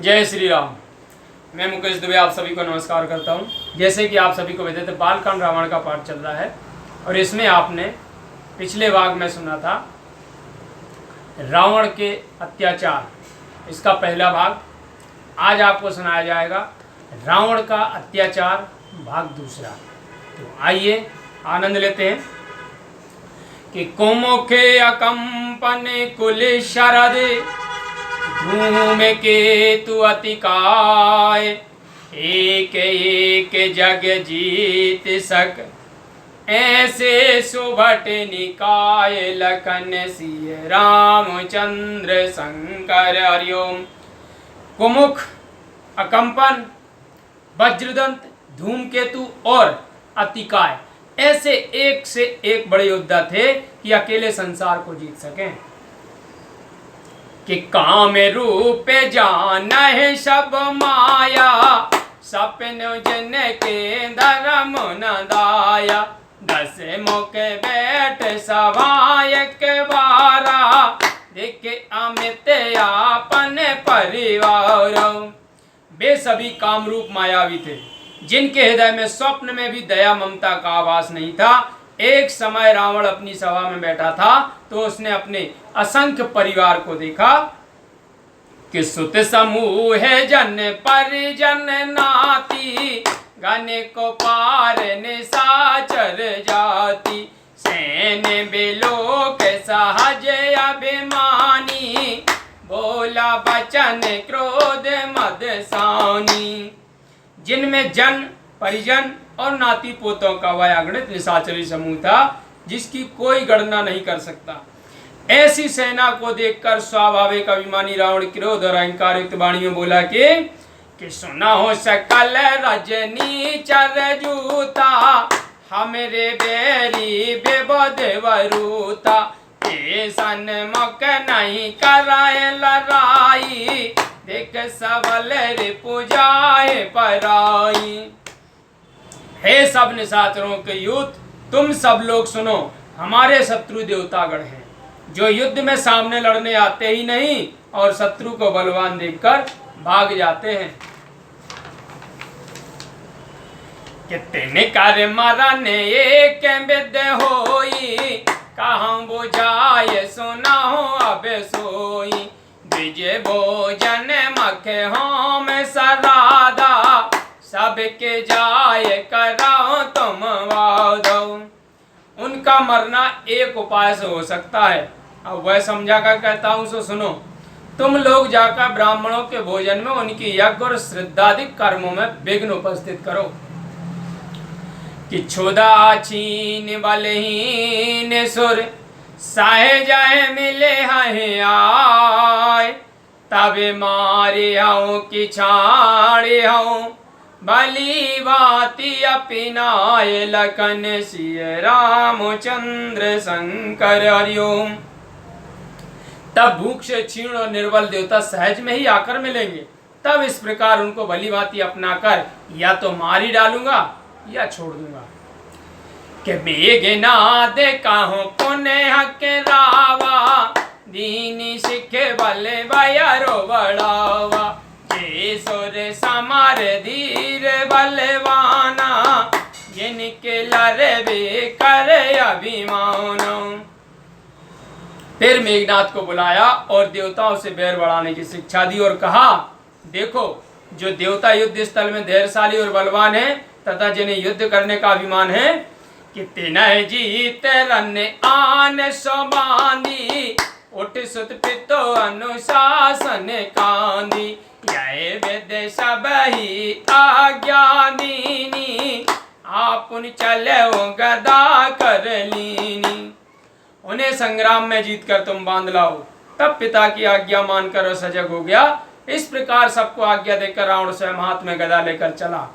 जय श्री राम। मैं मुकेश दुबे आप सभी को नमस्कार करता हूं। जैसे कि आप सभी को विदित है, बालकांड रावण का पाठ चल रहा है और इसमें आपने पिछले भाग में सुना था रावण के अत्याचार, इसका पहला भाग। आज आपको सुनाया जाएगा रावण का अत्याचार भाग दूसरा। तो आइए आनंद लेते हैं कि कुमुखे अकंपन कुल शरद धूम केतु अतिकाय एक एक जग जीत सक ऐसे सुभट निकाय लखन सिय रामचंद्र शंकर। हरिओम। कुमुख, अकंपन, वज्रदंत, धूमकेतु और अतिकाय ऐसे एक से एक बड़े योद्धा थे कि अकेले संसार को जीत सकें। कि काम रूप जान है सब माया सपन जन के धर्म न दाया 10 मुख बैठ सभायक बारा देखे अमित आपन परिवार। वे सभी कामरूप मायावी थे जिनके हृदय में स्वप्न में भी दया ममता का आभास नहीं था। एक समय रावण अपनी सभा में बैठा था तो उसने अपने असंख्य परिवार को देखा कि सुत समूह जन परिजन नाती गण को पार निशाचर जाति सैन बिलोक सहज अभिमानी बोला बचन क्रोध मद सानी। जिनमें जन परिजन और नाती पोतों का वह अगणित निशाचरी समूह था जिसकी कोई गणना नहीं कर सकता। ऐसी सेना को देखकर स्वाभाविक अभिमानी रावण क्रोध और अहंकार युक्त वाणी में बोला कि सुना हो सकल रजनी चर जूता हमरे बेरी बेबद वरूता के सन्मुख नहीं कराए लड़ाई देख सबल रिपुजाए पराई। हे सब निशाचरों के यूथ, तुम सब लोग सुनो, हमारे शत्रु देवतागण हैं जो युद्ध में सामने लड़ने आते ही नहीं और शत्रु को बलवान देखकर भाग जाते हैं। कितने कर मरन एक विद्य होई कहाँ बुझाए सुना हो अब सोई विजय भोजन मख होम सराधा सबके जाए कराओ तुम वादो। उनका मरना एक उपाय से हो सकता है। अब वह समझा कर कहता हूं सो सुनो। तुम लोग जाकर ब्राह्मणों के भोजन में उनकी यज्ञ और श्रद्धादिक कर्मों में विघ्न उपस्थित करो कि क्षुधा छीन बलहीन सुर साहे जाए मिले हैं आय तबे मारे हूँ कि छाड़े हूँ बली बाती अपिनाय लखन सिय रामचंद्र शंकर। हरिओम। तब भूख से क्षीण और निर्बल देवता सहज में ही आकर मिलेंगे। तब इस प्रकार उनको भली भांति अपनाकर या तो मार ही डालूंगा या छोड़ दूंगा कि बेगना देखा हूँ पुण्य के रावा दीनी सिखे बले बयारो बढ़ावा सुर समर धीर बलवाना जिनके लड़बे कर अभिमान। फिर मेघनाथ को बुलाया और देवताओं से बैर बढ़ाने की शिक्षा दी और कहा, देखो जो देवता युद्ध स्थल में धैर्यशाली और बलवान है तथा जिन्हें युद्ध करने का अभिमान है कि तिनय जीत रन आन सोबांदी उठ सुत पितो अनुशासन कांदी यह वेद सब ही आज्ञा दीनी आपुन चले गदा कर लीनी। उन्हें संग्राम में जीत कर तुम बांध लाओ। तब पिता की आज्ञा मानकर वह सजग हो गया। इस प्रकार सबको आज्ञा देकर रावण स्वयं हाथ में गदा लेकर चला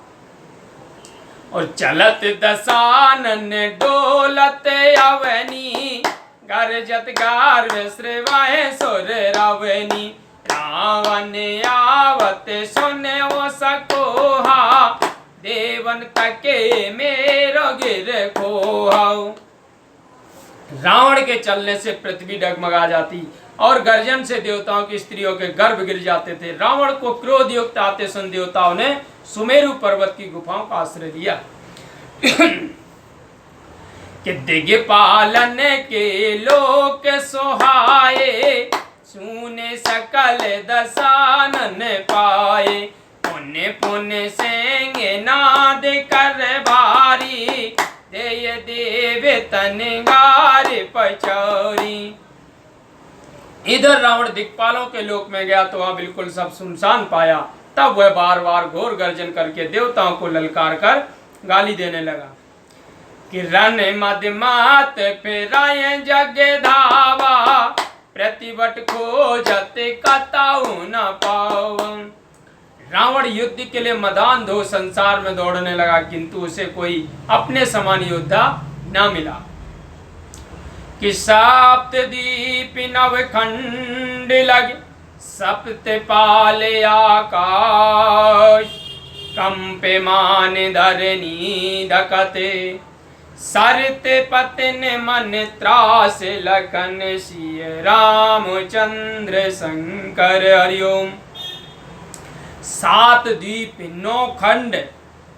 और चलत दशानन डोलत अवनी गरजत गार्व श्रवाए सुर रावनी रावण आवत सुने वो सकोहा देवन तके मेरो गिर खोहाओ। रावण के चलने से पृथ्वी डगमगा जाती और गर्जन से देवताओं की स्त्रियों के गर्भ गिर जाते थे। रावण को क्रोध युक्त आते सुन देवताओं ने सुमेरु पर्वत की गुफाओं का आश्रय लिया कि दिग्पालन के लोक सोहाए, सुने सकल दशानन पाए, पुण्य पुण्य सेंगे नाद कर भारी, देय देव तनगार पचौरी। इधर रावण दिक्पालों के लोक में गया तो वहां बिल्कुल सब सुनसान पाया। तब वह बार बार घोर गर्जन करके देवताओं को ललकार कर गाली देने लगा कि रन मदमात फेराए जग धावा, प्रतिवट खोजत कताऊ न पाव। रावण युद्ध के लिए मदान धो संसार में दौड़ने लगा, किंतु उसे कोई अपने समान योद्धा न मिला। कि सप्त दीप नव खंड लग, सप्त पाले आकाश, कंपे मान धरनी धकते, सरते पतन मन त्रास लखन, सिय रामचंद्र शंकर हरिओम। सात द्वीप, नौ खंड,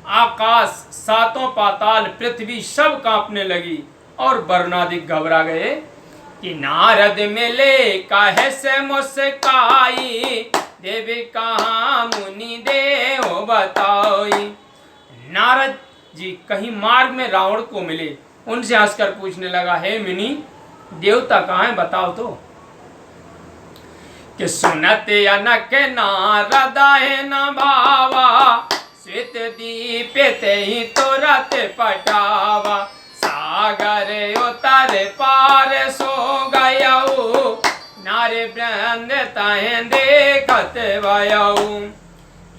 आकाश, सातों पाताल, पृथ्वी सब कांपने लगी और वरुणादिक घबरा गए कि नारद मिले काहे से मुस्काई, देवी कहाँ मुनि देव बताई। नारद जी कहीं मार्ग में रावण को मिले, उनसे हंसकर पूछने लगा, हे मुनि देवता कहाँ है बताओ तो। कि सुनत अनक नारद न भावा, श्वेत दीप ते ही तुरत पटावा, सागर उतर पार सो गयऊ, नारे वृंद तहें देखत भयऊ।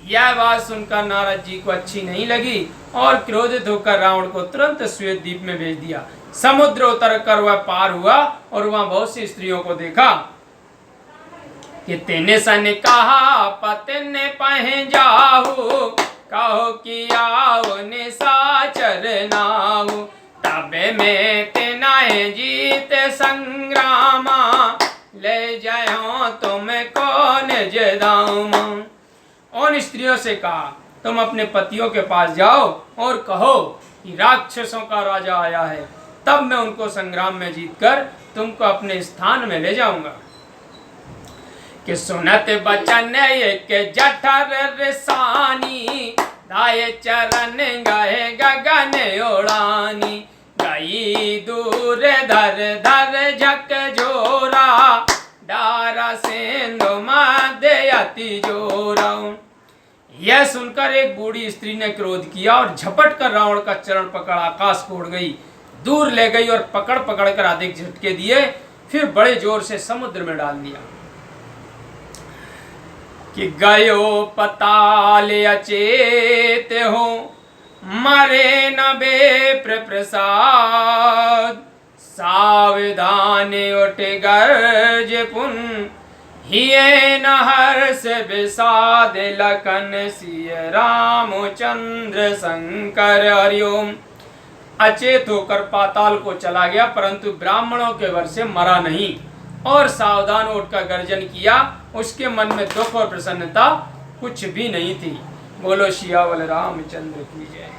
यह बात सुनकर नारद जी को अच्छी नहीं लगी और क्रोधित होकर रावण को तुरंत श्वेत द्वीप में भेज दिया। समुद्र उतर कर वह पार हुआ और वहां बहुत सी स्त्रियों को देखा कि तेने सन कहा पतन पह जाहु, कहो कि आओ निशाचर नाहु, तबे में तेनाए जीत संग्रामा, ले जाओ तुम कौन जदाऊमा। उन स्त्रियों से कहा तुम अपने पतियों के पास जाओ और कहो कि राक्षसों का राजा आया है, तब मैं उनको संग्राम में जीतकर तुमको अपने स्थान में ले जाऊंगा। कि सुनत बचन एक जठर रसानी, दाए चरण गए गगन उड़ानी, गई दूर धर धर झक जोरा, डारा सिंधु मध्य अति जोरा। यह सुनकर एक बूढ़ी स्त्री ने क्रोध किया और झपट कर रावण का चरण पकड़ आकाश को उड़ गई, दूर ले गई और पकड़ पकड़ कर अधिक झटके दिए, फिर बड़े जोर से समुद्र में डाल दिया। कि गयो पताल अचेत हो, मरे न बेप्र प्रसाद, सावधान उठ गर्ज पुन, हिये न हर्ष विषाद, लखन सिय रामचंद्र शंकर हरिओम। अचेत होकर पाताल को चला गया, परंतु ब्राह्मणों के वर से मरा नहीं और सावधान उठकर गर्जन किया। उसके मन में दुख और प्रसन्नता कुछ भी नहीं थी। बोलो सियावर रामचंद्र की जय।